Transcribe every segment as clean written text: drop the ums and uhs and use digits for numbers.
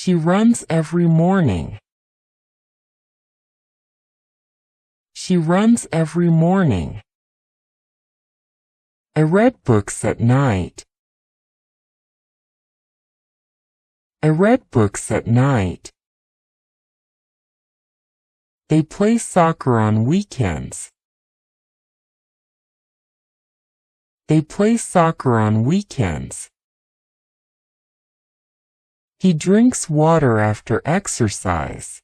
She runs every morning. She runs every morning. I read books at night. I read books at night. They play soccer on weekends. They play soccer on weekends. He drinks water after exercise.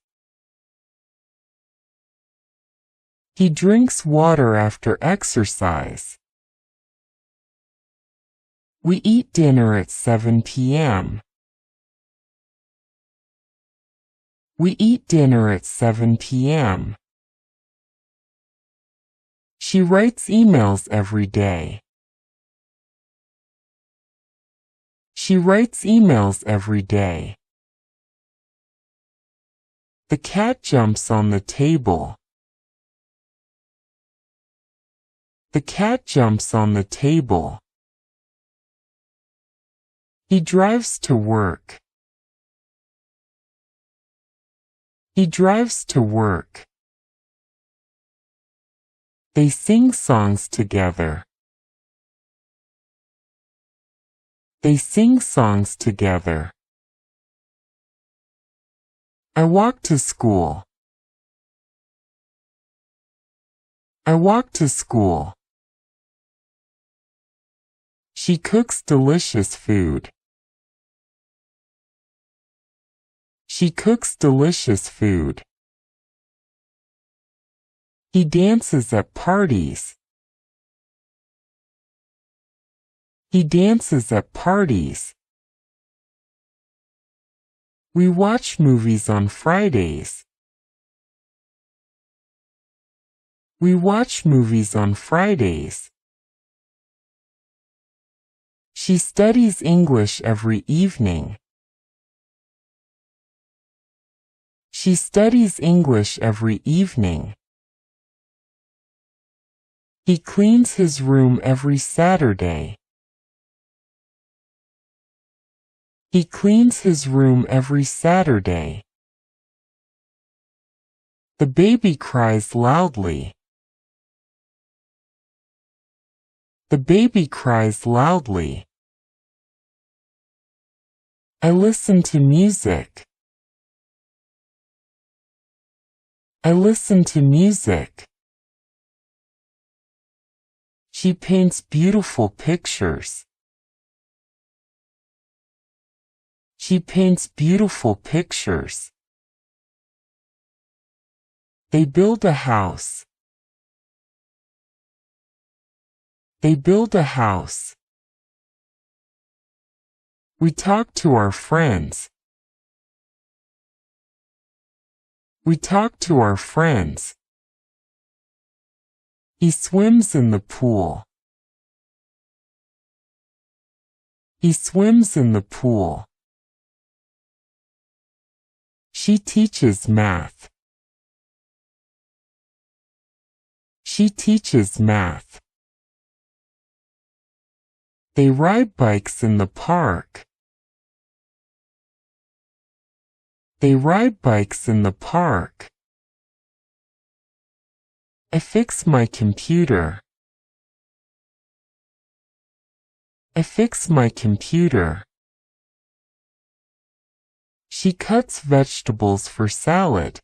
He drinks water after exercise. We eat dinner at 7 p.m. We eat dinner at 7 p.m. She writes emails every day. She writes emails every day. The cat jumps on the table. The cat jumps on the table. He drives to work. He drives to work. They sing songs together. They sing songs together. I walk to school. I walk to school. She cooks delicious food. She cooks delicious food. He dances at parties. He dances at parties. We watch movies on Fridays. We watch movies on Fridays. She studies English every evening. She studies English every evening. He cleans his room every Saturday. He cleans his room every Saturday. The baby cries loudly. The baby cries loudly. I listen to music. I listen to music. She paints beautiful pictures. She paints beautiful pictures. They build a house. They build a house. We talk to our friends. We talk to our friends. He swims in the pool. He swims in the pool. She teaches math. She teaches math. They ride bikes in the park. They ride bikes in the park. I fix my computer. I fix my computer. She cuts vegetables for salad.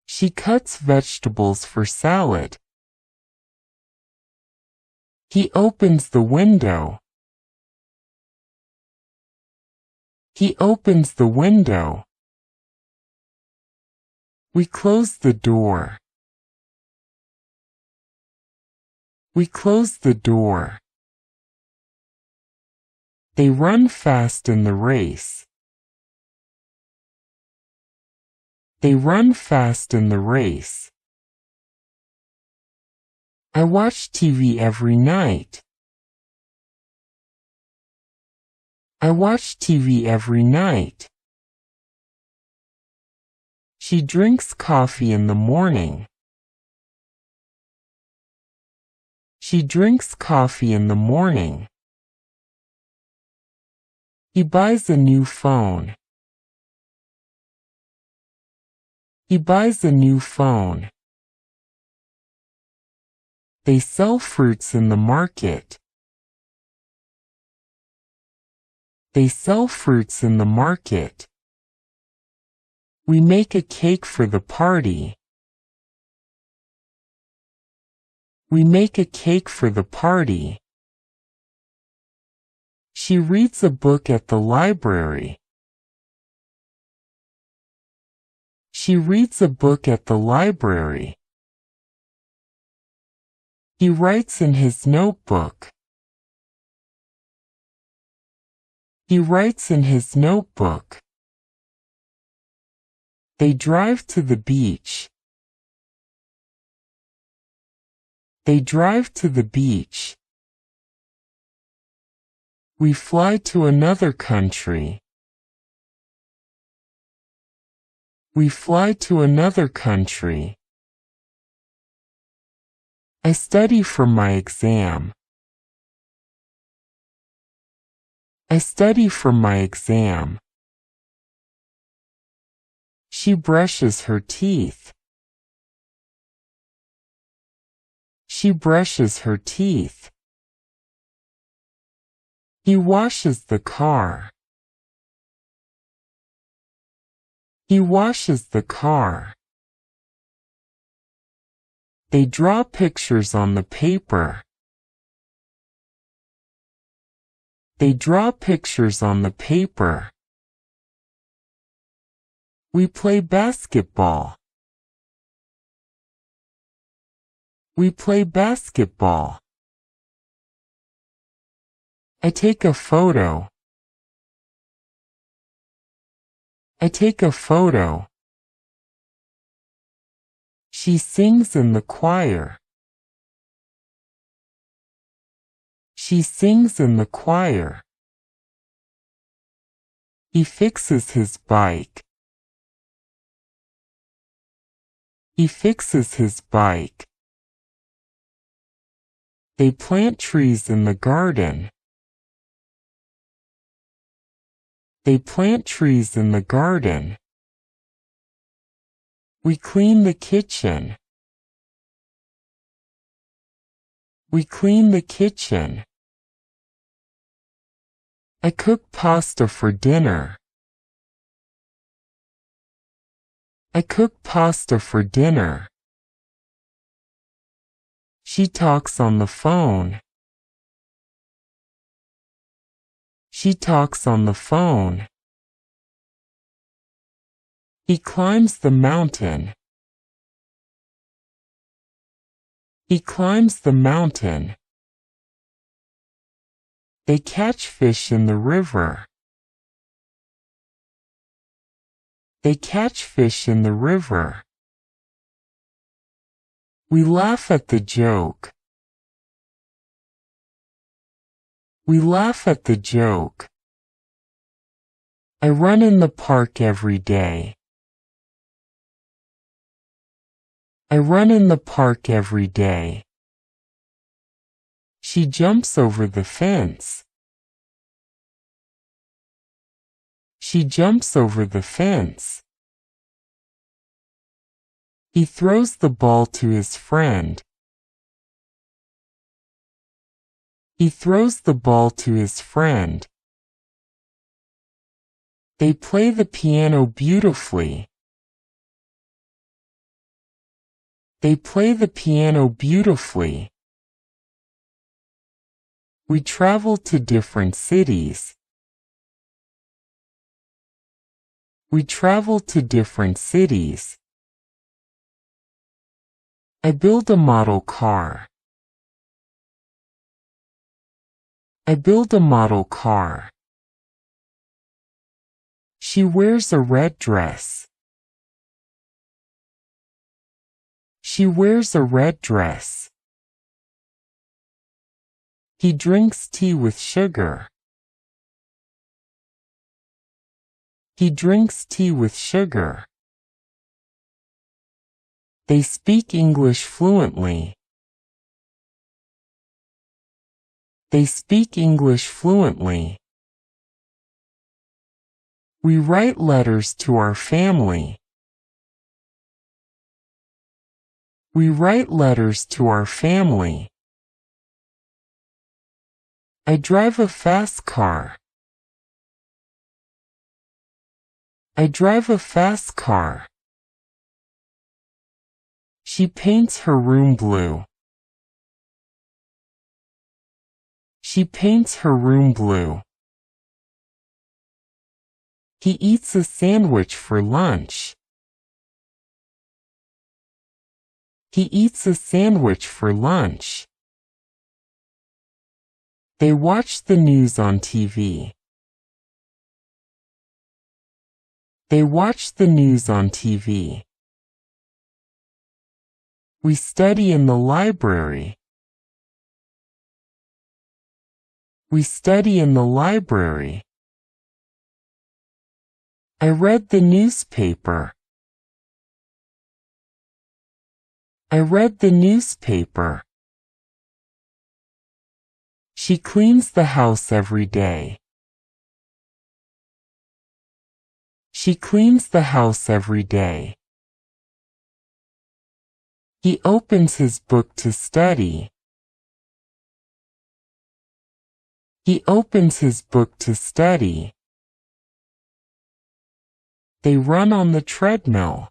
She cuts vegetables for salad. He opens the window. He opens the window. We close the door. We close the door. They run fast in the race. They run fast in the race. I watch TV every night. I watch TV every night. She drinks coffee in the morning. She drinks coffee in the morning. He buys a new phone. He buys a new phone. They sell fruits in the market. They sell fruits in the market. We make a cake for the party. We make a cake for the party. She reads a book at the library. She reads a book at the library. He writes in his notebook. He writes in his notebook. They drive to the beach. They drive to the beach. We fly to another country. We fly to another country. I study for my exam. I study for my exam. She brushes her teeth. She brushes her teeth. He washes the car. He washes the car. They draw pictures on the paper. They draw pictures on the paper. We play basketball. We play basketball. I take a photo. I take a photo. She sings in the choir. She sings in the choir. He fixes his bike. He fixes his bike. They plant trees in the garden. They plant trees in the garden. We clean the kitchen. We clean the kitchen. I cook pasta for dinner. I cook pasta for dinner. She talks on the phone. She talks on the phone. He climbs the mountain. He climbs the mountain. They catch fish in the river. They catch fish in the river. We laugh at the joke. We laugh at the joke. I run in the park every day. I run in the park every day. She jumps over the fence. She jumps over the fence. He throws the ball to his friend. He throws the ball to his friend. They play the piano beautifully. They play the piano beautifully. We travel to different cities. We travel to different cities. I build a model car. I build a model car. She wears a red dress. She wears a red dress. He drinks tea with sugar. He drinks tea with sugar. They speak English fluently. They speak English fluently. We write letters to our family. We write letters to our family. I drive a fast car. I drive a fast car. She paints her room blue. She paints her room blue. He eats a sandwich for lunch. He eats a sandwich for lunch. They watch the news on TV. They watch the news on TV. We study in the library. We study in the library. I read the newspaper. I read the newspaper. She cleans the house every day. She cleans the house every day. He opens his book to study. He opens his book to study. They run on the treadmill.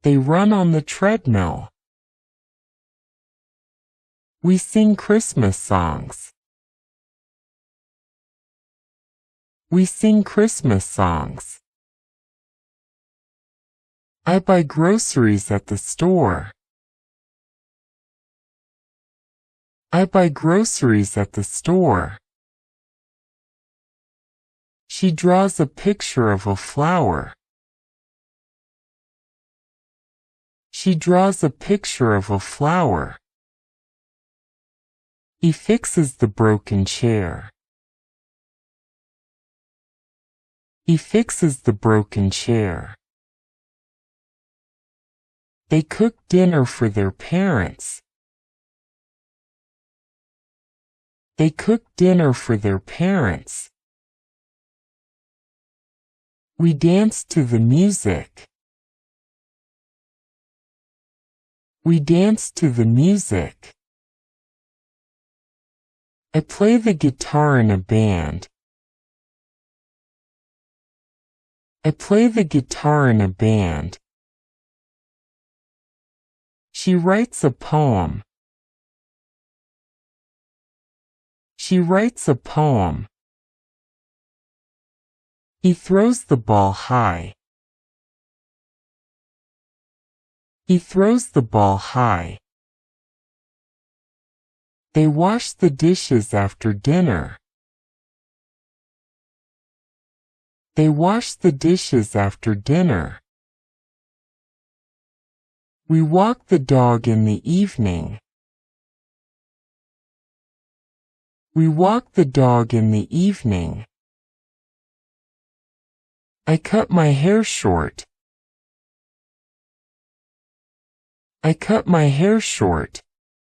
They run on the treadmill. We sing Christmas songs. We sing Christmas songs. I buy groceries at the store. I buy groceries at the store. She draws a picture of a flower. She draws a picture of a flower. He fixes the broken chair. He fixes the broken chair. They cook dinner for their parents. They cook dinner for their parents. We dance to the music. We dance to the music. I play the guitar in a band. I play the guitar in a band. She writes a poem. She writes a poem. He throws the ball high. He throws the ball high. They wash the dishes after dinner. They wash the dishes after dinner. We walk the dog in the evening. We walk the dog in the evening. I cut my hair short. I cut my hair short.